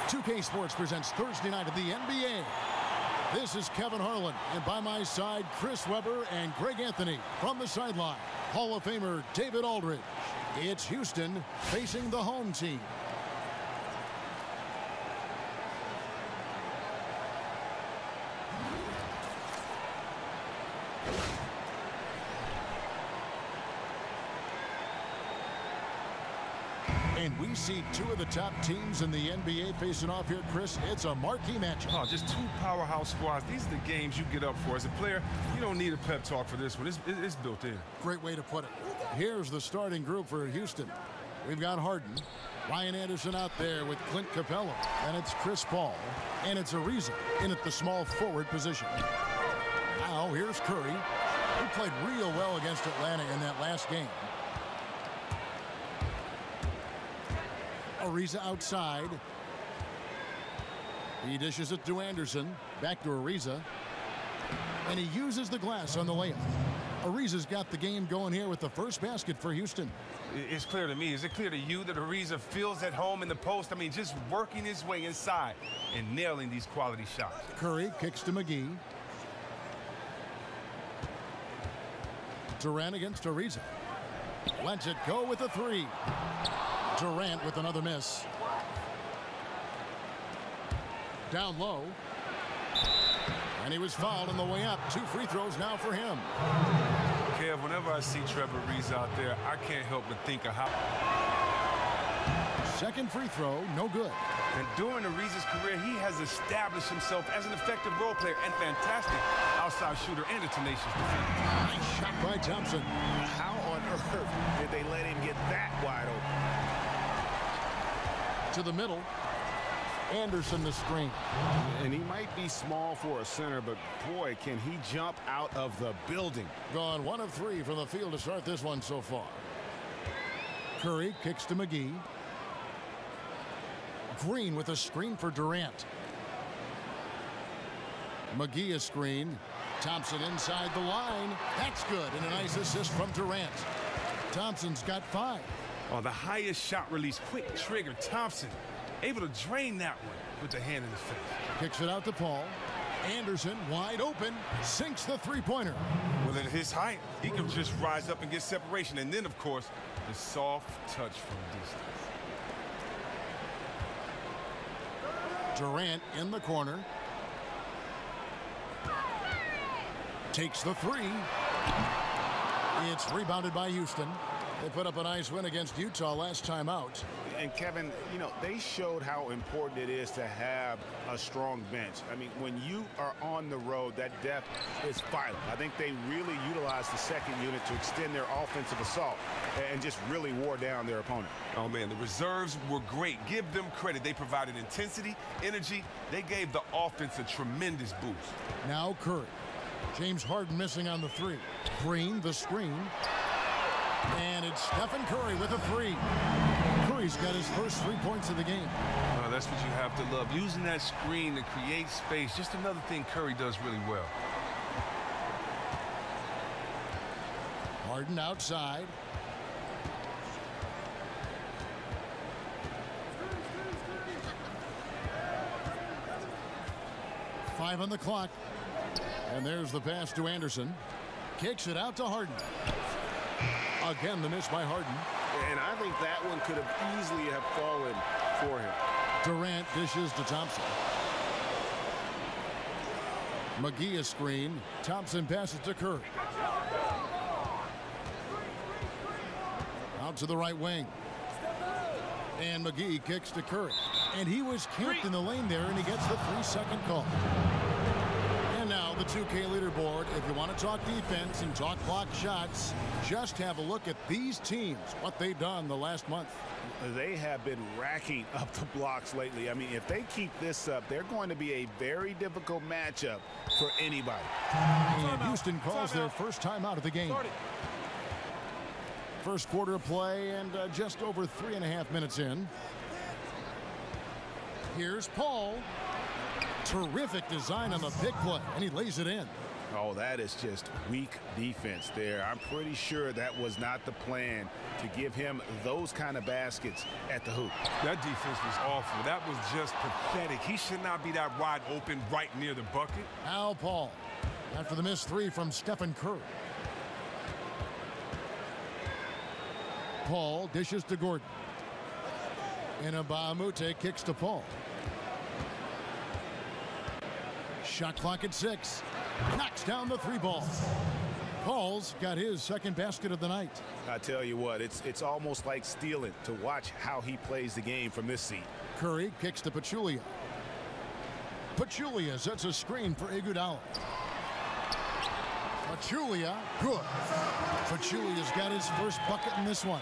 2K Sports presents Thursday night of the NBA. This is Kevin Harlan, and by my side, Chris Webber and Greg Anthony. From the sideline, Hall of Famer David Aldridge. It's Houston facing the home team. And we see two of the top teams in the NBA facing off here, Chris. It's a marquee matchup. Oh, just two powerhouse squads. These are the games you get up for. As a player, you don't need a pep talk for this one. It's built in. Great way to put it. Here's the starting group for Houston. We've got Harden, Ryan Anderson out there with Clint Capella, and it's Chris Paul, and it's Ariza in at the small forward position. Now here's Curry, who played real well against Atlanta in that last game. Ariza outside. He dishes it to Anderson. Back to Ariza. And he uses the glass on the layup. Ariza's got the game going here with the first basket for Houston. It's clear to me. Is it clear to you that Ariza feels at home in the post? I mean, just working his way inside and nailing these quality shots. Curry kicks to McGee. Durant against Ariza. Lets it go with a three. Durant with another miss. Down low. And he was fouled on the way up. 2 free throws now for him. Kev, whenever I see Trevor Ariza out there, I can't help but think of how... Second free throw, no good. And during Ariza's career, he has established himself as an effective role player and fantastic outside shooter and a tenacious defender. Nice shot by Thompson. How on earth did they let him get that wide open? To the middle. Anderson the screen. And he might be small for a center, but boy, can he jump out of the building. Gone 1 of 3 from the field to start this one so far. Curry kicks to McGee. Green with a screen for Durant. McGee a screen. Thompson inside the line. That's good, and a nice assist from Durant. Thompson's got 5. Oh, the highest shot release, quick trigger. Thompson able to drain that one with the hand in the face. Kicks it out to Paul. Anderson wide open, sinks the three-pointer. Well, at his height, he can just rise up and get separation. And then, of course, the soft touch from distance. Durant in the corner. Takes the three. It's rebounded by Houston. They put up a nice win against Utah last time out. And Kevin, you know, they showed how important it is to have a strong bench. I mean, when you are on the road, that depth is vital. I think they really utilized the second unit to extend their offensive assault and just really wore down their opponent. Oh, man, the reserves were great. Give them credit. They provided intensity, energy. They gave the offense a tremendous boost. Now Curry. James Harden missing on the three. Green, the screen. And it's Stephen Curry with a three. Curry's got his first 3 points of the game. That's what you have to love. Using that screen to create space. Just another thing Curry does really well. Harden outside. Five on the clock. And there's the pass to Anderson. Kicks it out to Harden. Again, the miss by Harden. And I think that one could have easily have fallen for him. Durant dishes to Thompson. McGee a screen. Thompson passes to Curry. Out to the right wing. And McGee kicks to Curry. And he was camped in the lane there, and he gets the 3-second call. And now the 2K leaderboard. If you want to talk defense and talk block shots, just have a look at these teams, what they've done the last month. They have been racking up the blocks lately. I mean, if they keep this up, they're going to be a very difficult matchup for anybody. And Houston calls their first timeout of the game. First quarter of play and just over 3.5 minutes in. Here's Paul. Terrific design on the pick play, and he lays it in. Oh, that is just weak defense there. I'm pretty sure that was not the plan to give him those kind of baskets at the hoop. That defense was awful. That was just pathetic. He should not be that wide open right near the bucket. Al Paul after the missed three from Stephen Curry. Paul dishes to Gordon. And Mbamute kicks to Paul. Shot clock at 6. Knocks down the 3 ball. Paul's got his second basket of the night. I tell you what, it's almost like stealing to watch how he plays the game from this seat. Curry kicks to Pachulia. Pachulia sets a screen for Iguodala. Pachulia, good. Pachulia's got his first bucket in this one.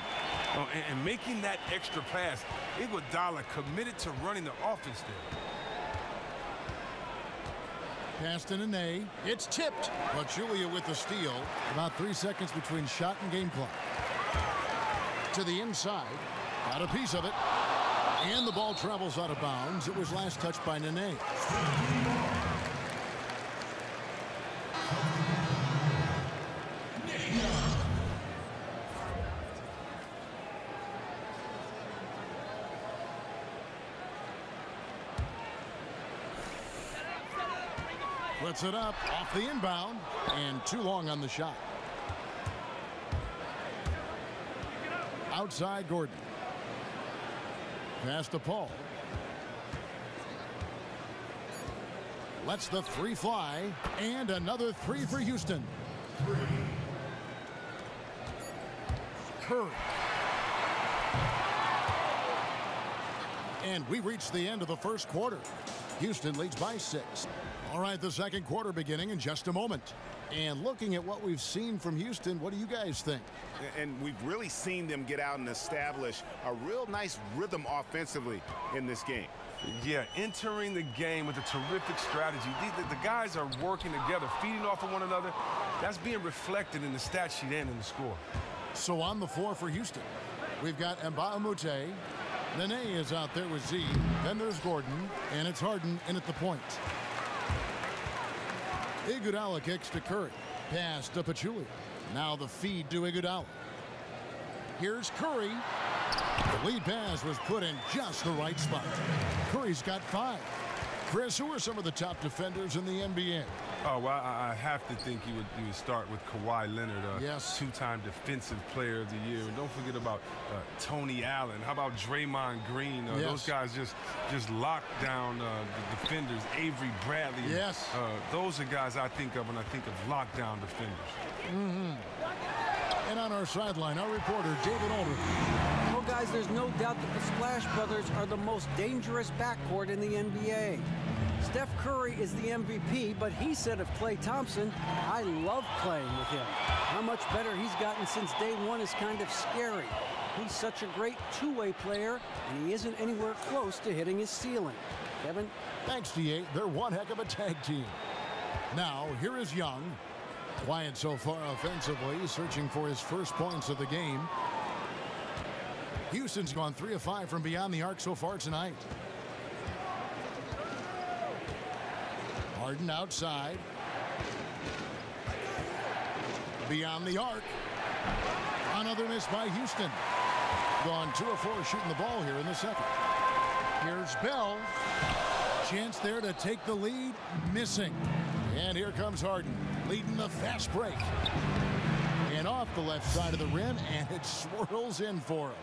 Oh, and making that extra pass, Iguodala committed to running the offense there. Pass to Nene. It's tipped. Pachulia with the steal. About 3 seconds between shot and game clock. To the inside. Got a piece of it. And the ball travels out of bounds. It was last touched by Nene. Puts it up off the inbound and too long on the shot. Outside Gordon. Pass to Paul. Lets the 3 fly and another 3 for Houston. Curry. And we reach the end of the first quarter. Houston leads by 6. All right, the second quarter beginning in just a moment. And looking at what we've seen from Houston, what do you guys think? And we've really seen them get out and establish a real nice rhythm offensively in this game. Yeah, entering the game with a terrific strategy. The guys are working together, feeding off of one another. That's being reflected in the stat sheet and in the score. So on the floor for Houston, we've got Mbamute. Nene is out there with Z. Then there's Gordon, and it's Harden in at the point. Iguodala kicks to Curry. Pass to Pachulia. Now the feed to Iguodala. Here's Curry. The lead pass was put in just the right spot. Curry's got 5. Chris, who are some of the top defenders in the NBA? Oh, well, I have to think you would start with Kawhi Leonard, yes, 2-time defensive player of the year. And don't forget about Tony Allen. How about Draymond Green? Yes. Those guys just lock down the defenders. Avery Bradley. Yes. Those are guys I think of when I think of lockdown defenders. And on our sideline, our reporter, David Aldridge. Well, guys, there's no doubt that the Splash Brothers are the most dangerous backcourt in the NBA. Steph Curry is the MVP, but he said of Klay Thompson, I love playing with him. How much better he's gotten since day one is kind of scary. He's such a great two-way player, and he isn't anywhere close to hitting his ceiling. Kevin? Thanks, D8. They're one heck of a tag team. Now, here is Young. Quiet so far offensively, searching for his first points of the game. Houston's gone 3 of 5 from beyond the arc so far tonight. Harden outside. Beyond the arc. Another miss by Houston. Gone 2 of 4 shooting the ball here in the second. Here's Bell. Chance there to take the lead. Missing. And here comes Harden, leading the fast break. And off the left side of the rim, and it swirls in for him.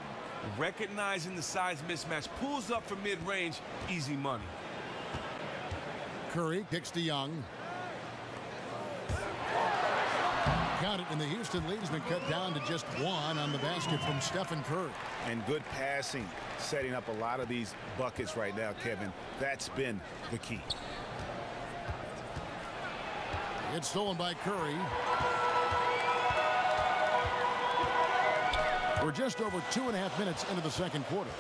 Recognizing the size mismatch, pulls up from mid-range, easy money. Curry kicks to Young. count it, and the Houston lead has been cut down to just 1 on the basket from Stephen Curry. And good passing, setting up a lot of these buckets right now, Kevin. That's been the key. It's stolen by Curry. We're just over 2.5 minutes into the second quarter.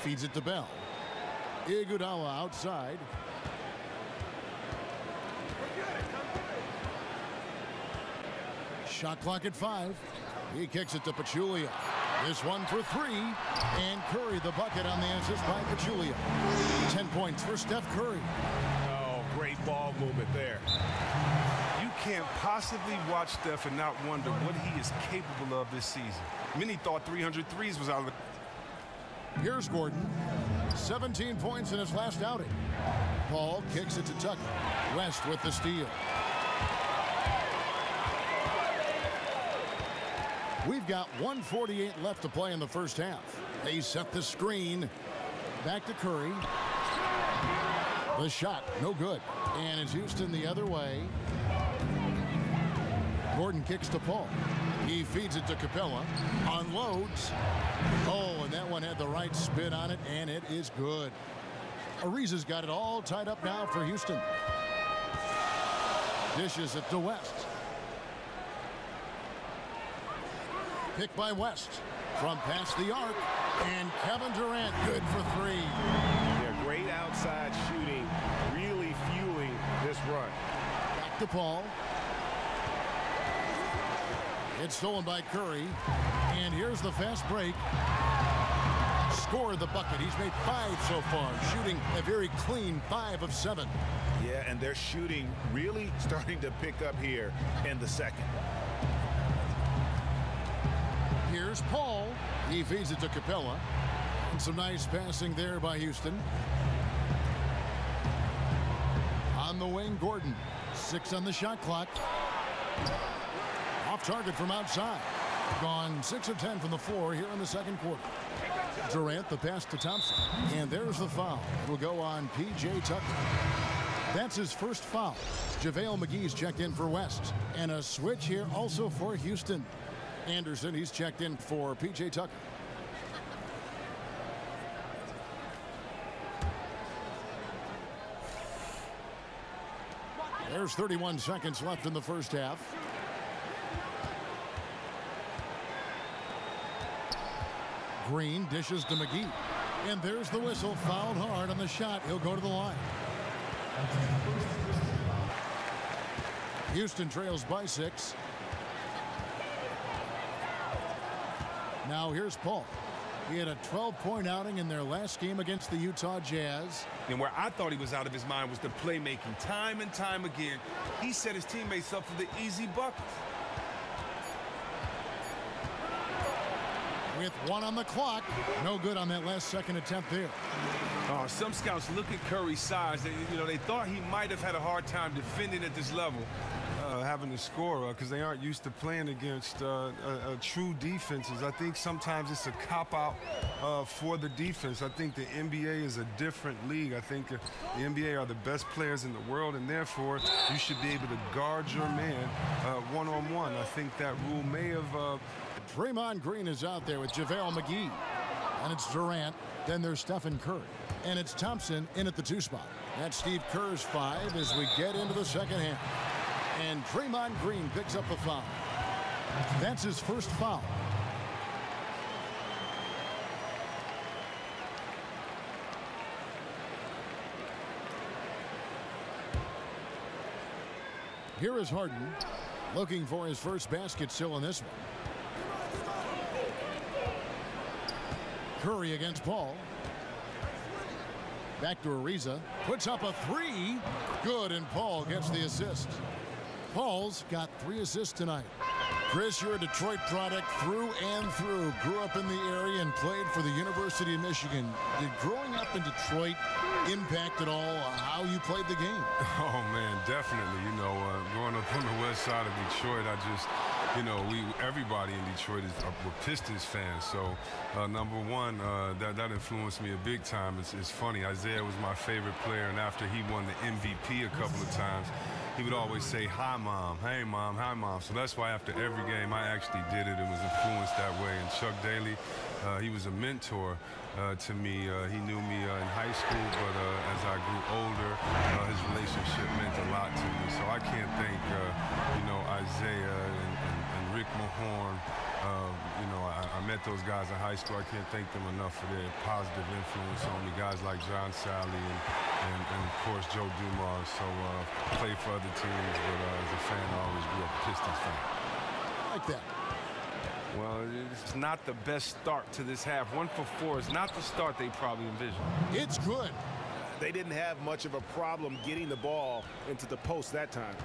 Feeds it to Bell. Iguodala outside. Shot clock at 5. He kicks it to Pachulia. This one for 3. And Curry the bucket on the assist by Pachulia. 10 points for Steph Curry. Oh, great ball movement there. You can't possibly watch Steph and not wonder what he is capable of this season. Many thought 300 threes was out of the... Here's Gordon. 17 points in his last outing. Paul kicks it to Tucker. West with the steal. We've got 1:48 left to play in the first half. They set the screen. Back to Curry. The shot, no good. And it's Houston the other way. Gordon kicks to Paul. He feeds it to Capella. Unloads. Oh, and that one had the right spin on it, and it is good. Ariza's got it all tied up now for Houston. Dishes it to West. Picked by West from past the arc, and Kevin Durant good for 3. Yeah, great outside shooting, really fueling this run. Back to Paul. It's stolen by Curry, and here's the fast break. Scored the bucket. He's made 5 so far, shooting a very clean 5 of 7. Yeah, and their shooting really starting to pick up here in the second. Here's Paul. He feeds it to Capella. And some nice passing there by Houston. On the wing, Gordon. 6 on the shot clock. Off target from outside. Gone 6 of 10 from the floor here in the second quarter. Durant the pass to Thompson. And there's the foul. It will go on P.J. Tucker. That's his first foul. JaVale McGee's checked in for West. And a switch here also for Houston. Anderson, he's checked in for P.J. Tucker. There's 31 seconds left in the first half. Green dishes to McGee. And there's the whistle. Fouled hard on the shot. He'll go to the line. Houston trails by 6. Now here's Paul. He had a 12-point outing in their last game against the Utah Jazz. And where I thought he was out of his mind was the playmaking. Time and time again, he set his teammates up for the easy buckets. With 1 on the clock. No good on that last second attempt there. Some scouts look at Curry's size. They thought he might have had a hard time defending at this level, having to score because they aren't used to playing against true defenses. I think sometimes it's a cop-out for the defense. I think the NBA is a different league. I think the NBA are the best players in the world, and therefore you should be able to guard your man one-on-one. I think that rule may have... Draymond Green is out there with JaVale McGee. And it's Durant. Then there's Stephen Curry. And it's Thompson in at the 2 spot. That's Steve Kerr's 5 as we get into the second half. And Draymond Green picks up the foul. That's his first foul. Here is Harden looking for his first basket still in this one. Curry against Paul. Back to Ariza. Puts up a 3. Good, and Paul gets the assist. Paul's got 3 assists tonight. Chris, you're a Detroit product through and through. Grew up in the area and played for the University of Michigan. Did growing up in Detroit impact at all how you played the game? Oh, man, definitely. You know, growing up on the west side of Detroit, I just, you know, everybody in Detroit were Pistons fans. So, number one, that influenced me a big time. It's funny. Isaiah was my favorite player, and after he won the MVP a couple of times, he would always say, "Hi, Mom. Hey, Mom. Hi, Mom." So that's why after every game, I actually did it and was influenced that way. And Chuck Daly, he was a mentor to me. He knew me in high school, but as I grew older, his relationship meant a lot to me. So I can't thank, you know, Isaiah and Rick Mahorn. You know, I met those guys in high school. I can't thank them enough for their positive influence on me. Guys like John Sally and of course, Joe Dumars. So played for other teams, but as a fan, I always grew up a Pistons fan. I like that. Well, it's not the best start to this half. 1 for 4 is not the start they probably envisioned. It's good. They didn't have much of a problem getting the ball into the post that time.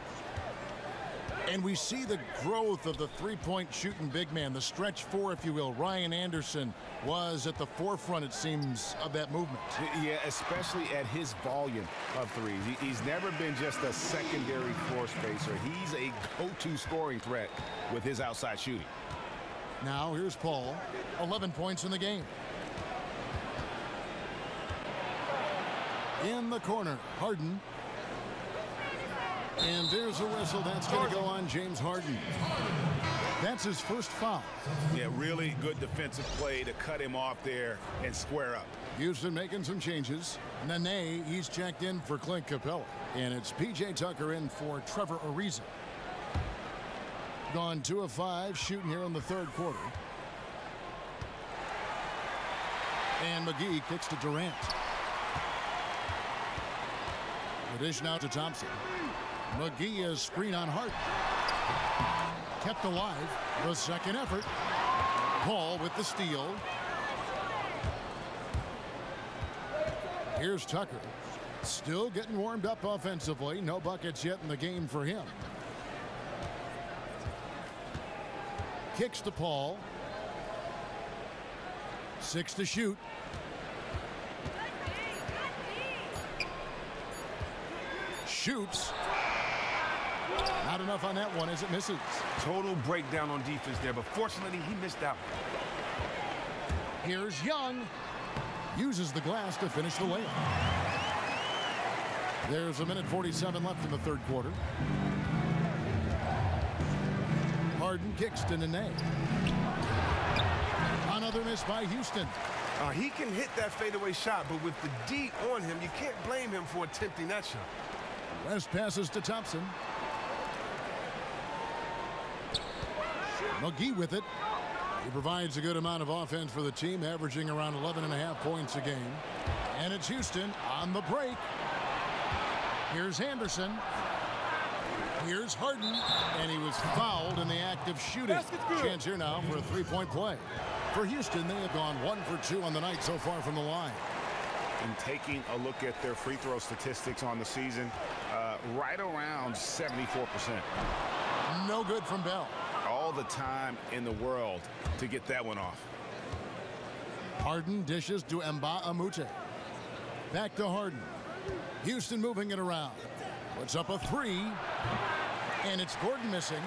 And we see the growth of the three-point shooting big man, the stretch four, if you will. Ryan Anderson was at the forefront, it seems, of that movement. Yeah, especially at his volume of threes. He's never been just a secondary floor spacer. He's a go-to scoring threat with his outside shooting. Now here's Paul, 11 points in the game. In the corner, Harden. And there's a whistle. That's going to go on James Harden. That's his first foul. Yeah, really good defensive play to cut him off there and square up. Houston making some changes. Nene, he's checked in for Clint Capella. And it's P.J. Tucker in for Trevor Ariza. Gone 2 of 5, shooting here in the third quarter. And McGee kicks to Durant. The dish now to Thompson. McGee is screen on Hart. Kept alive. The second effort. Paul with the steal. Here's Tucker. Still getting warmed up offensively. No buckets yet in the game for him. Kicks to Paul. 6 to shoot. Shoots. Not enough on that one as it misses. Total breakdown on defense there, but fortunately he missed out. Here's Young. Uses the glass to finish the layup. There's a minute 47 left in the third quarter. Harden kicks to Nene. Another miss by Houston. He can hit that fadeaway shot, but with the D on him, you can't blame him for attempting that shot. West passes to Thompson. McGee with it. He provides a good amount of offense for the team, averaging around 11.5 points a game. And it's Houston on the break. Here's Anderson. Here's Harden. And he was fouled in the act of shooting. Chance here now for a three-point play. For Houston, they have gone 1 for 2 on the night so far from the line. And taking a look at their free throw statistics on the season, right around 74%. No good from Bell. All the time in the world to get that one off. Harden dishes to Mbah-a-Moute. Back to Harden. Houston moving it around. Puts up a 3. And it's Gordon missing.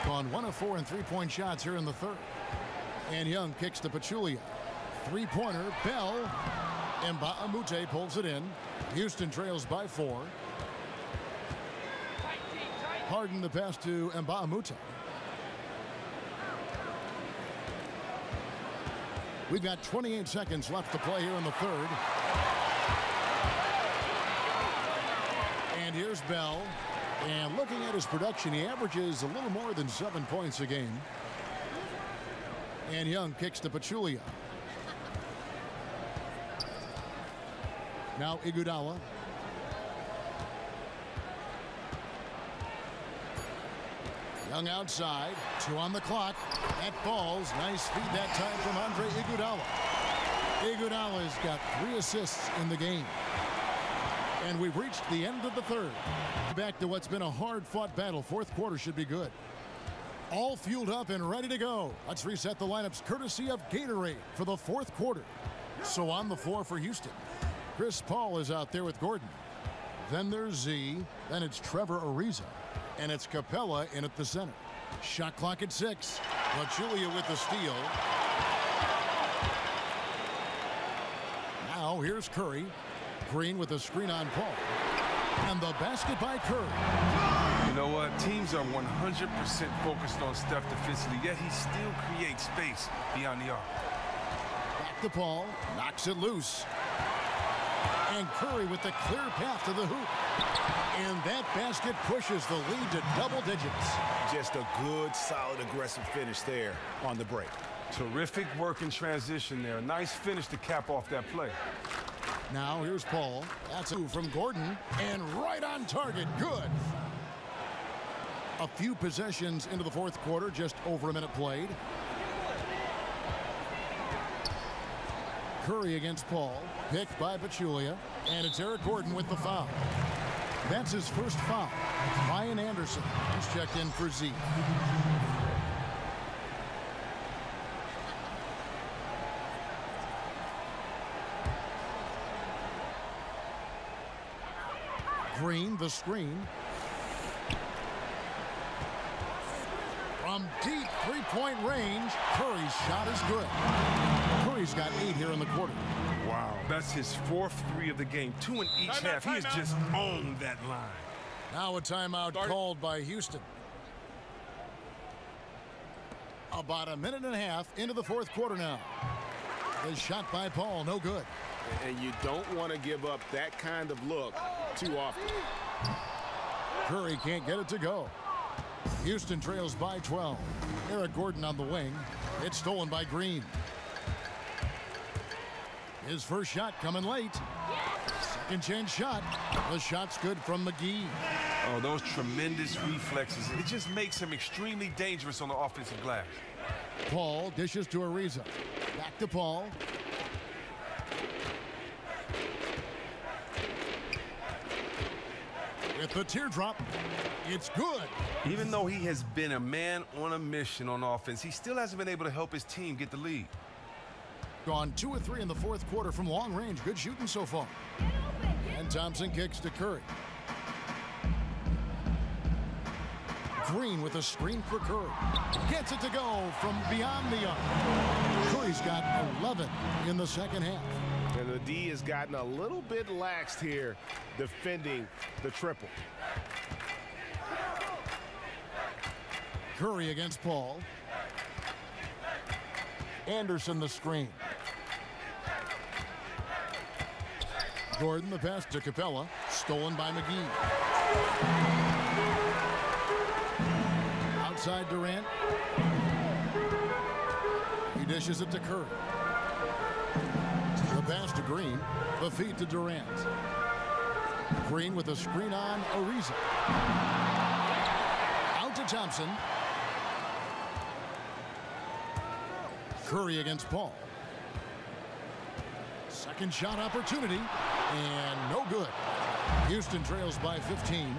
Gone 1 of 4 in three-point shots here in the third. And Young kicks to Pachulia. Three-pointer, Bell. Mbah-a-Moute pulls it in. Houston trails by 4. Harden the pass to Mbah-a-Moute. We've got 28 seconds left to play here in the third. And here's Bell. And looking at his production, he averages a little more than 7 points a game. And Young kicks to Pachulia. Now Iguodala. Young outside, 2 on the clock. That falls. Nice feed that time from Andre Iguodala. Iguodala's got 3 assists in the game. And we've reached the end of the third. Back to what's been a hard-fought battle. Fourth quarter should be good. All fueled up and ready to go. Let's reset the lineups courtesy of Gatorade for the fourth quarter. So on the floor for Houston, Chris Paul is out there with Gordon. Then there's Z. Then it's Trevor Ariza. And it's Capella in at the center. Shot clock at 6. Pachulia with the steal. Now here's Curry. Green with a screen on Paul. And the basket by Curry. You know what? Teams are 100% focused on Steph defensively, yet he still creates space beyond the arc. Back to Paul. Knocks it loose. And Curry with the clear path to the hoop. And that basket pushes the lead to double digits. Just a good, solid, aggressive finish there on the break. Terrific work in transition there. Nice finish to cap off that play. Now here's Paul. That's a from Gordon. And right on target. Good. A few possessions into the fourth quarter. Just over a minute played. Curry against Paul. Picked by Pachulia. And it's Eric Gordon with the foul. That's his first foul. Ryan Anderson is checked in for Z. Green, the screen. From deep three-point range, Curry's shot is good. Curry's got 8 here in the quarter. Wow, that's his 4th 3 of the game. 2 in each half. He has just owned that line. Now a timeout called by Houston. About a minute and a half into the fourth quarter now. The shot by Paul, no good. And you don't want to give up that kind of look too often. Curry can't get it to go. Houston trails by 12. Eric Gordon on the wing. It's stolen by Green. His first shot coming late. Second chance shot. The shot's good from McGee. Oh, those tremendous reflexes. It just makes him extremely dangerous on the offensive glass. Paul dishes to Ariza. Back to Paul. With the teardrop, it's good. Even though he has been a man on a mission on offense, he still hasn't been able to help his team get the lead. Gone 2 of 3 in the fourth quarter from long range. Good shooting so far. And Thompson kicks to Curry. Green with a screen for Curry. Gets it to go from beyond the arc. Curry's got 11 in the second half. And the D has gotten a little bit laxed here defending the triple. Curry against Paul. Anderson the screen. Gordon the pass to Capella. Stolen by McGee. Outside Durant. He dishes it to Curry. The pass to Green. The feed to Durant. Green with a screen on Ariza. Out to Thompson. Curry against Paul. Second shot opportunity. And no good. Houston trails by 15.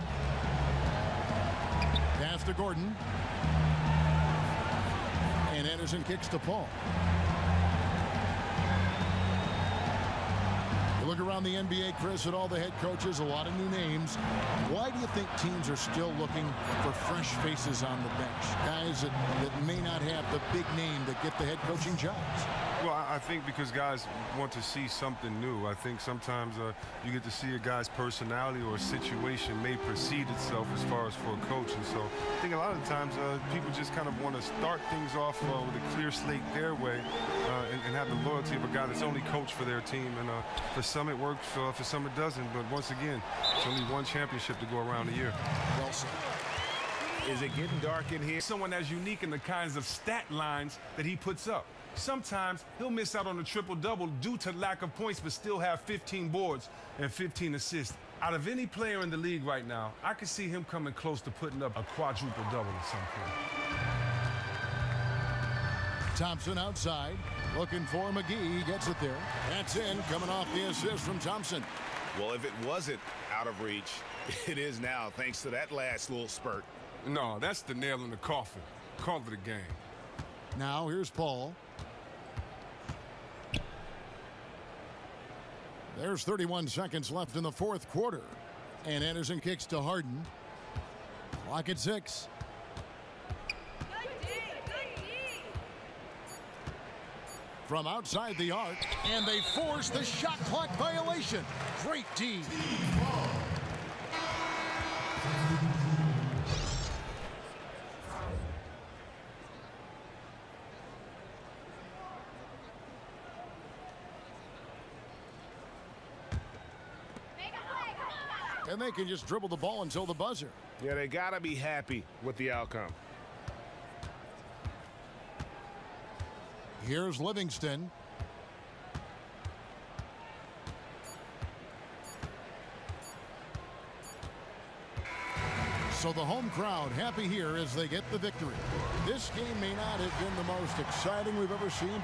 Pass to Gordon. And Anderson kicks to Paul. You look around the NBA, Chris, at all the head coaches, a lot of new names. Why do you think teams are still looking for fresh faces on the bench? Guys that may not have the big name that get the head coaching jobs. Well, I think because guys want to see something new. I think sometimes you get to see a guy's personality or a situation may precede itself as far as for a coach. And so I think a lot of times people just kind of want to start things off with a clear slate their way and have the loyalty of a guy that's only coached for their team. And for some it works, for some it doesn't. But once again, it's only one championship to go around a year. Well said. Is it getting dark in here? Someone that's unique in the kinds of stat lines that he puts up. Sometimes he'll miss out on a triple-double due to lack of points, but still have 15 boards and 15 assists. Out of any player in the league right now, I could see him coming close to putting up a quadruple-double at some point. Thompson outside, looking for McGee. He gets it there. That's in, coming off the assist from Thompson. Well, if it wasn't out of reach, it is now, thanks to that last little spurt. No, that's the nail in the coffin. Call it a game. Now here's Paul. There's 31 seconds left in the fourth quarter. And Anderson kicks to Harden. Clock at 6. From outside the arc, and they force the shot clock violation. Great D. And they can just dribble the ball until the buzzer. Yeah, they got to be happy with the outcome. Here's Livingston. So the home crowd happy here as they get the victory. This game may not have been the most exciting we've ever seen.